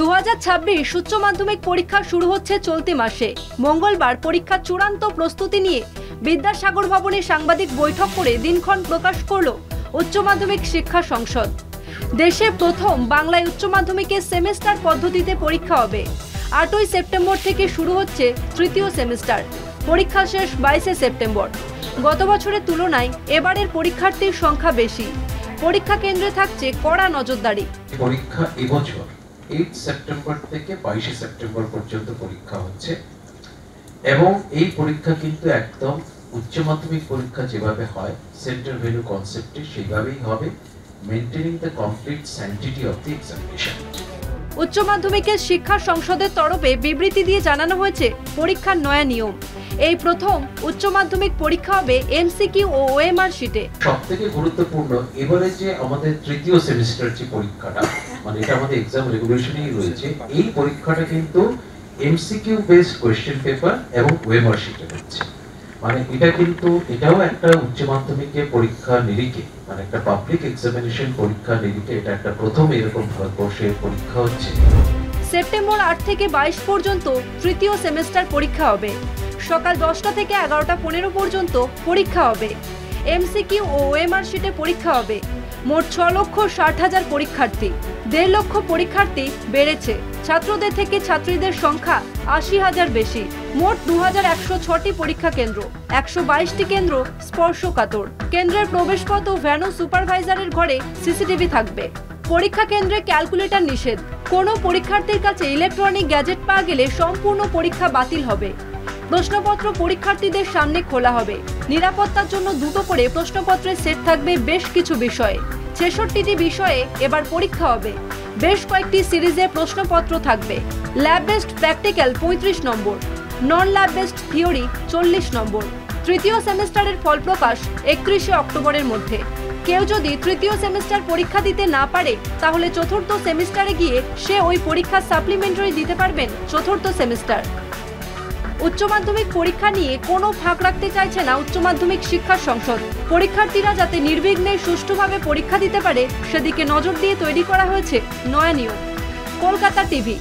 2026 উচ্চ মাধ্যমিক পরীক্ষা শুরু হচ্ছে চলতি মাসে। মঙ্গলবার পরীক্ষার চূড়ান্ত প্রস্তুতি নিয়ে বিদ্যাসাগর ভবনে সাংবাদিক বৈঠক করে দিনক্ষণ প্রকাশ করল উচ্চ মাধ্যমিক শিক্ষা সংসদ। দেশে প্রথম বাংলায় উচ্চ মাধ্যমিকের সেমিস্টার পদ্ধতিতে পরীক্ষা হবে। 8ই সেপ্টেম্বর থেকে শুরু হচ্ছে তৃতীয় সেমিস্টার। পরীক্ষা শেষ 22 সেপ্টেম্বর। গত বছরের তুলনায় এবারের পরীক্ষার্থীর সংখ্যা বেশি। পরীক্ষা কেন্দ্রে থাকছে কড়া নজরদারি। পরীক্ষা এবছর 8 সেপ্টেম্বর থেকে 22 সেপ্টেম্বর পর্যন্ত পরীক্ষা হচ্ছে এবং এই পরীক্ষা কিন্তু একদম উচ্চ মাধ্যমিক পরীক্ষা যেভাবে হয় সেন্টার ভ্যালু কনসেপ্টে সেইভাবেই হবে, maintaining the complete sanity of the examination. উচ্চ মাধ্যমিকের শিক্ষা সংসদের তরফে বিবৃতি দিয়ে জানানো হয়েছে পরীক্ষার নয়া নিয়ম। এই প্রথম উচ্চ মাধ্যমিক পরীক্ষা হবে এমসিকিউ ও ওএমআর শিটে। সবথেকে গুরুত্বপূর্ণ এবারে যে আমাদের তৃতীয় সেমিস্টার যে পরীক্ষাটা, মানে এটা আমাদের এক্সাম রেগুলেশনেই রয়েছে, এই পরীক্ষাটা কিন্তু এমসিকিউ বেসড কোশ্চেন পেপার এবং ওএমআর শিটে হচ্ছে। মানে এটা কিন্তু এটাও একটা উচ্চ মাধ্যমিকের পরীক্ষা নিরিখে, মানে একটা পাবলিক এক্সামিনেশন পরীক্ষা নিরিখে এটা একটা প্রথম এরকম ভারতবর্ষের পরীক্ষা হচ্ছে। সেপ্টেম্বর 8 থেকে 22 পর্যন্ত তৃতীয় সেমিস্টার পরীক্ষা হবে। সকাল 10টা থেকে 11টা 15 পর্যন্ত পরীক্ষা হবে। এমসিকিউ ও ওএমআর শিটে পরীক্ষা হবে। মোট 6,60,000 পরীক্ষার্থী। 1.5 লক্ষ পরীক্ষার্থী বেড়েছে। ছাত্রদের থেকে ছাত্রীদের সংখ্যা 80,000 বেশি। মোট 2106টি পরীক্ষা কেন্দ্র, 122টি কেন্দ্র স্পর্শকাতর। কেন্দ্রের প্রবেশপথ ও ভ্যানু সুপারভাইজারের ঘরে সিসিটিভি থাকবে। পরীক্ষা কেন্দ্রে ক্যালকুলেটর নিষেধ। কোনো পরীক্ষার্থীর কাছে ইলেকট্রনিক গ্যাজেট পাওয়া গেলে সম্পূর্ণ পরীক্ষা বাতিল হবে। প্রশ্নপত্র পরীক্ষার্থীদের সামনে খোলা হবে। নিরাপত্তার জন্য দুটো করে প্রশ্নপত্রের সেট থাকবে বেশ কিছু বিষয়ে। 66টি বিষয়ে এবার পরীক্ষা হবে। বেশ কয়েকটি সিরিজে প্রশ্নপত্র থাকবে। ল্যাব বেসড প্র্যাকটিক্যাল 35 নম্বর, নন ল্যাব বেসড থিওরি 40 নম্বর। তৃতীয় সেমিস্টারের ফল প্রকাশ 31 অক্টোবরের মধ্যে। কেউ যদি তৃতীয় সেমিস্টার পরীক্ষা দিতে না পারে তাহলে চতুর্থ সেমিস্টারে গিয়ে সে ওই পরীক্ষা সাপ্লিমেন্টারি দিতে পারবেন চতুর্থ সেমিস্টার। উচ্চ মাধ্যমিক পরীক্ষা নিয়ে কোনো ফাঁক রাখতে চাইছে না উচ্চ মাধ্যমিক শিক্ষা সংসদ। পরীক্ষার্থীরা যাতে নির্বিঘ্নে সুষ্ঠুভাবে পরীক্ষা দিতে পারে সেদিকে নজর দিয়ে তৈরি করা হয়েছে নয়া নিয়ম। কলকাতা টিভি।